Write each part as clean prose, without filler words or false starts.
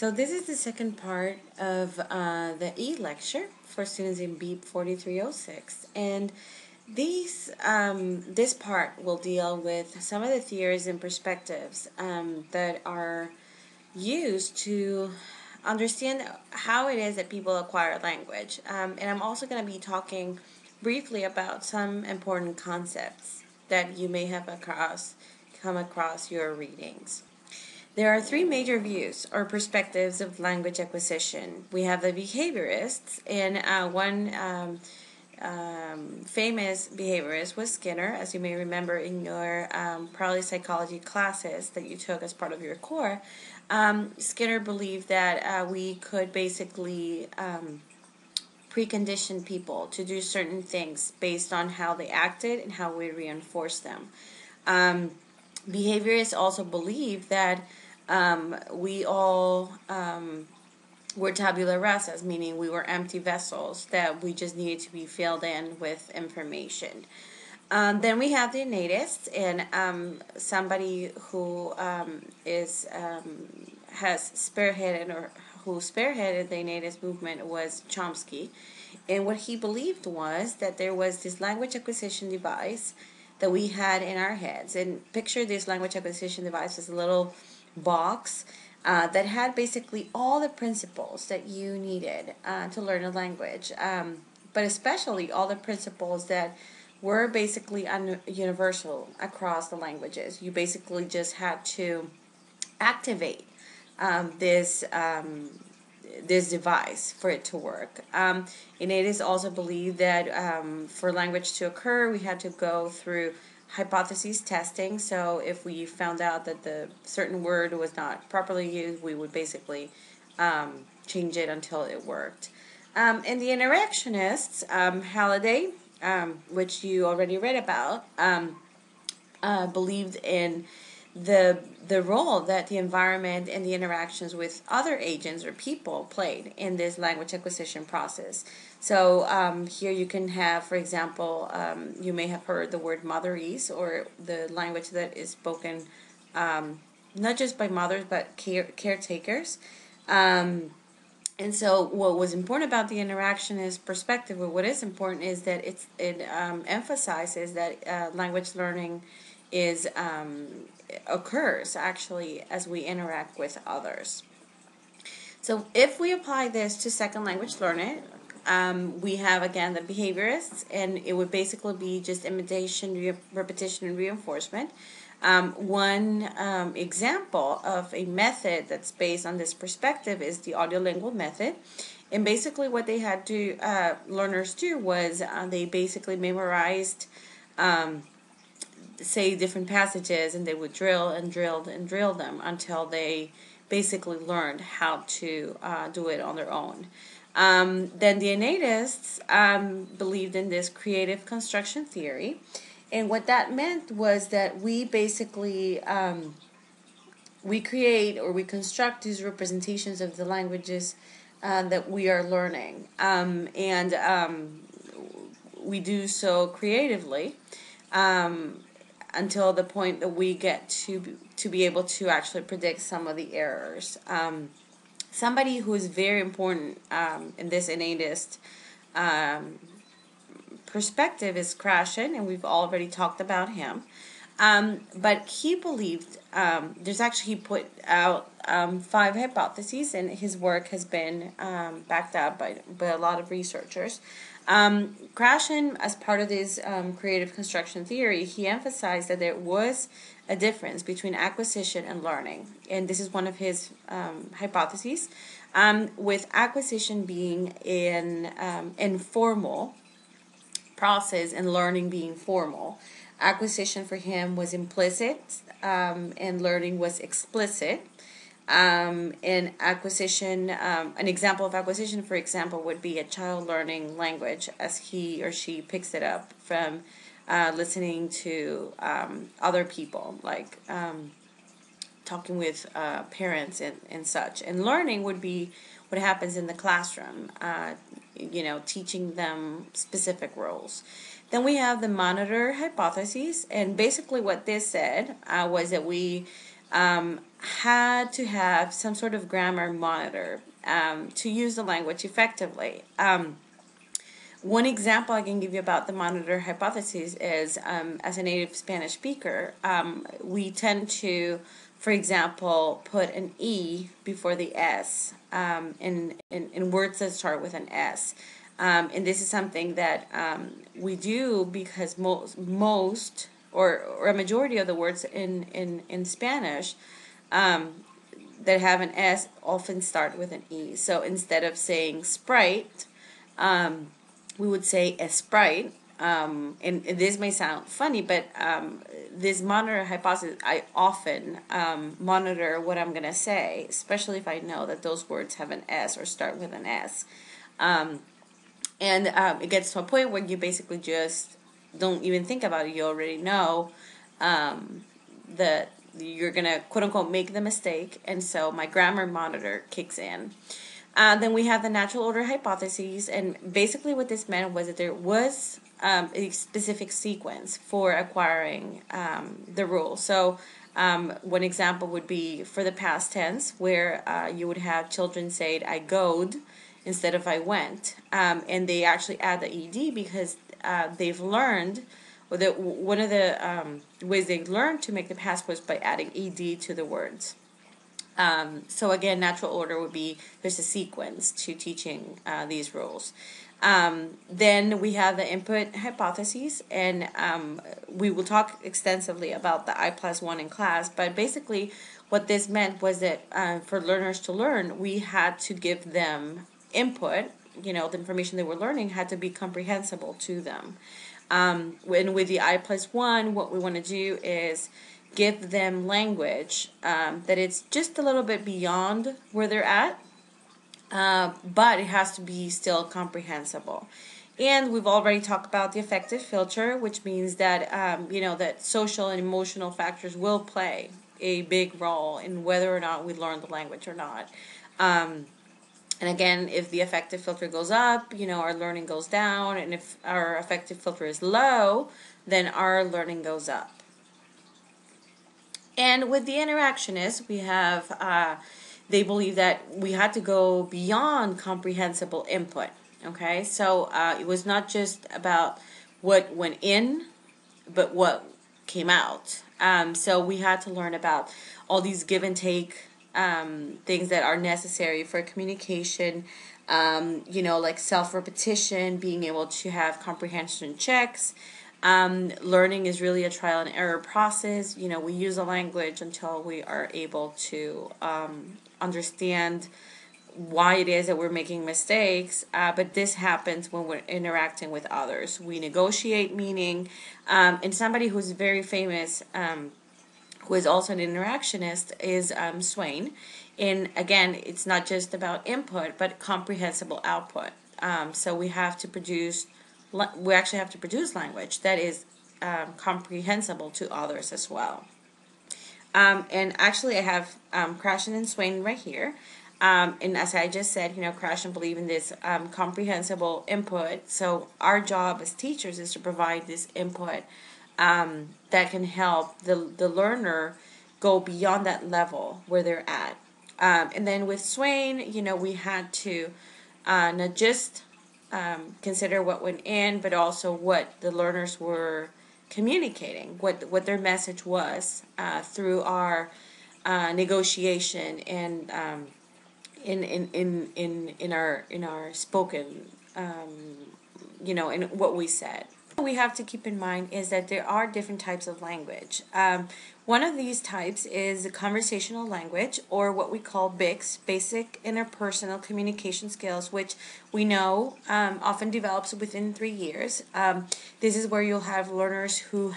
So this is the second part of the e-lecture for students in BEEP 4306, and this part will deal with some of the theories and perspectives that are used to understand how it is that people acquire language. And I'm also going to be talking briefly about some important concepts that you may have come across your readings. There are three major views or perspectives of language acquisition. We have the behaviorists, and one famous behaviorist was Skinner, as you may remember in your probably psychology classes that you took as part of your core. Skinner believed that we could basically precondition people to do certain things based on how they acted and how we reinforce them. Behaviorists also believe that we all were tabula rasas, meaning we were empty vessels that we just needed to be filled in with information. Then we have the innatists, and somebody who has spearheaded or who spearheaded the innatist movement was Chomsky. And what he believed was that there was this language acquisition device that we had in our heads. And picture this language acquisition device as a little box that had basically all the principles that you needed to learn a language, but especially all the principles that were basically universal across the languages. You basically just had to activate this device for it to work. And it is also believed that for language to occur, we had to go through hypothesis testing. So if we found out that the certain word was not properly used, we would basically change it until it worked. And the interactionists, Halliday, which you already read about, believed in the role that the environment and the interactions with other agents or people played in this language acquisition process. So here you can have, for example, you may have heard the word motherese, or the language that is spoken not just by mothers but caretakers. And so what was important about the interactionist perspective, or what is important, is that it emphasizes that language learning occurs actually as we interact with others. So if we apply this to second language learning, we have again the behaviorists, and it would basically be just imitation, repetition, and reinforcement. One example of a method that's based on this perspective is the audiolingual method. And basically what they had to learners do was they basically memorized say different passages, and they would drill them until they basically learned how to do it on their own. Then the innatists believed in this creative construction theory, and what that meant was that we basically we create or we construct these representations of the languages that we are learning, and we do so creatively until the point that we get to be able to actually predict some of the errors. Somebody who is very important in this innatist perspective is Krashen, and we've already talked about him. But he believed, he put out 5 hypotheses, and his work has been backed up by a lot of researchers. Krashen, as part of this creative construction theory, he emphasized that there was a difference between acquisition and learning, and this is one of his hypotheses, with acquisition being an informal process and learning being formal. Acquisition for him was implicit, and learning was explicit. In acquisition, an example of acquisition, for example, would be a child learning language as he or she picks it up from listening to other people, like talking with parents and such. And learning would be what happens in the classroom, teaching them specific roles. Then we have the monitor hypothesis, and basically what this said was that we had to have some sort of grammar monitor to use the language effectively. One example I can give you about the monitor hypothesis is, as a native Spanish speaker, we tend to, for example, put an E before the S in words that start with an S. And this is something that we do because most or a majority of the words in Spanish that have an S often start with an E. So instead of saying sprite, we would say a sprite. And this may sound funny, but this monitor hypothesis, I often monitor what I'm going to say, especially if I know that those words have an S or start with an S. And it gets to a point where you basically just don't even think about it. You already know that you're going to, quote unquote, make the mistake. And so my grammar monitor kicks in. Then we have the natural order hypotheses, and basically what this meant was that there was a specific sequence for acquiring the rule. So one example would be for the past tense, where you would have children say, I goed, instead of I went. And they actually add the ed because they've learned, or one of the ways they learned to make the past was by adding ed to the words. So again, natural order would be, there's a sequence to teaching these rules. Then we have the input hypotheses, and we will talk extensively about the I+1 in class, but basically what this meant was that for learners to learn, we had to give them input. The information they were learning had to be comprehensible to them. When with the I+1, what we want to do is give them language that it's just a little bit beyond where they're at, but it has to be still comprehensible. And we've already talked about the affective filter, which means that that social and emotional factors will play a big role in whether or not we learn the language or not. And again, if the affective filter goes up, our learning goes down, and if our affective filter is low, then our learning goes up. And with the interactionists, we have, they believe that we had to go beyond comprehensible input. Okay, so it was not just about what went in, but what came out. So we had to learn about all these give and take things that are necessary for communication, like self-repetition, being able to have comprehension checks. Learning is really a trial and error process. We use a language until we are able to understand why it is that we're making mistakes, but this happens when we're interacting with others. We negotiate meaning, and somebody who's very famous, who is also an interactionist, is Swain. And again, it's not just about input, but comprehensible output. So we actually have to produce language that is comprehensible to others as well. And actually, I have Krashen and Swain right here. And as I just said, Krashen believe in this comprehensible input. So our job as teachers is to provide this input that can help the learner go beyond that level where they're at. And then with Swain, we had to not just consider what went in, but also what the learners were communicating, what their message was through our negotiation and in our spoken, in what we said. What we have to keep in mind is that there are different types of language. One of these types is conversational language, or what we call BICS, basic interpersonal communication skills, which we know often develops within 3 years. This is where you'll have learners who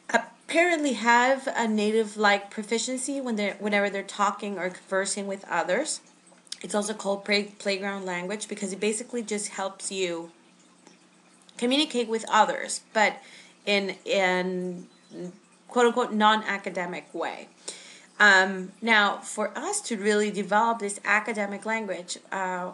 apparently have a native-like proficiency whenever they're talking or conversing with others. It's also called playground language because it basically just helps you communicate with others, but in quote-unquote non-academic way. Now, for us to really develop this academic language,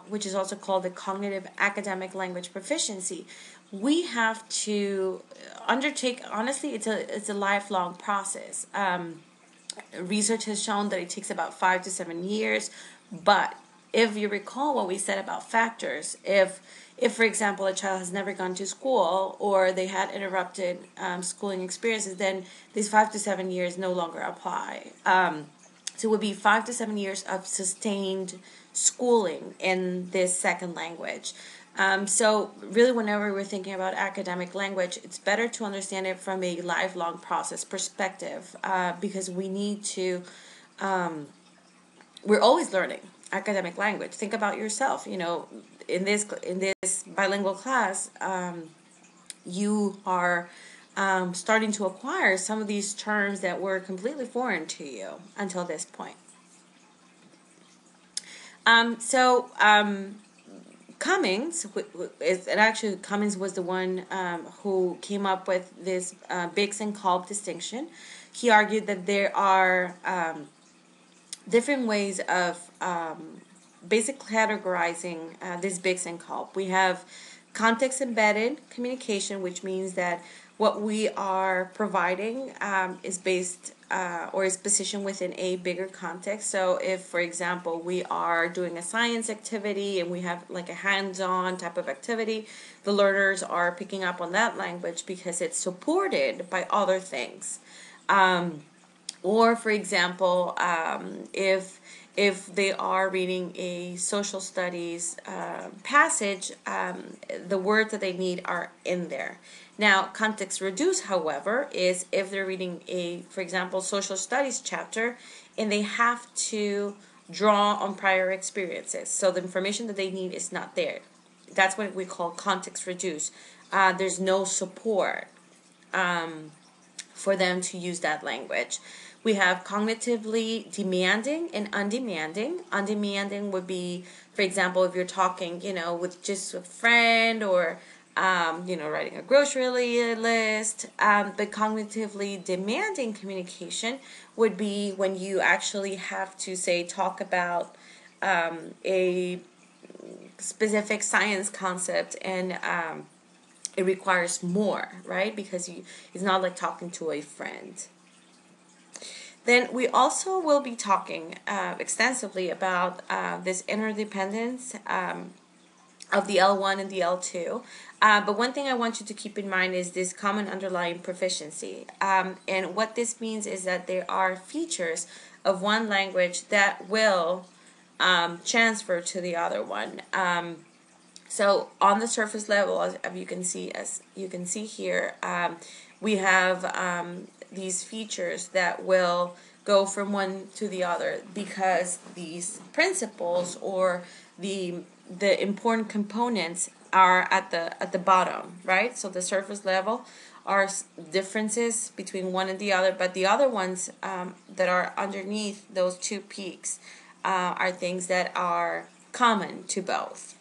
which is also called the cognitive academic language proficiency, we have to undertake, honestly, it's a lifelong process. Research has shown that it takes about 5 to 7 years. But if you recall what we said about factors, if for example a child has never gone to school or they had interrupted schooling experiences, then these 5 to 7 years no longer apply. So it would be 5 to 7 years of sustained schooling in this second language. So really, whenever we're thinking about academic language, it's better to understand it from a lifelong process perspective, because we need to, we're always learning academic language. Think about yourself. In this bilingual class, you are starting to acquire some of these terms that were completely foreign to you until this point. Cummings, Cummings was the one who came up with this Biggs and Kolb distinction. He argued that there are different ways of basically categorizing this Biggs and Kolb. We have context-embedded communication, which means that what we are providing is based or is positioned within a bigger context. So if, for example, we are doing a science activity and we have like a hands-on type of activity, the learners are picking up on that language because it's supported by other things. Or, for example, if they are reading a social studies passage, the words that they need are in there. Now, context reduced, however, is if they're reading for example, social studies chapter, and they have to draw on prior experiences. So the information that they need is not there. That's what we call context reduced. There's no support for them to use that language. We have cognitively demanding and undemanding. Undemanding would be, for example, if you're talking, with just a friend or, writing a grocery list. But cognitively demanding communication would be when you actually have to, say, talk about a specific science concept, and it requires more, right? Because it's not like talking to a friend. Then we also will be talking extensively about this interdependence of the L1 and the L2. But one thing I want you to keep in mind is this common underlying proficiency. And what this means is that there are features of one language that will transfer to the other one. So on the surface level, as you can see here, we have these features that will go from one to the other because these principles or the important components are at the bottom, right? So the surface level are differences between one and the other, but the other ones that are underneath those two peaks are things that are common to both.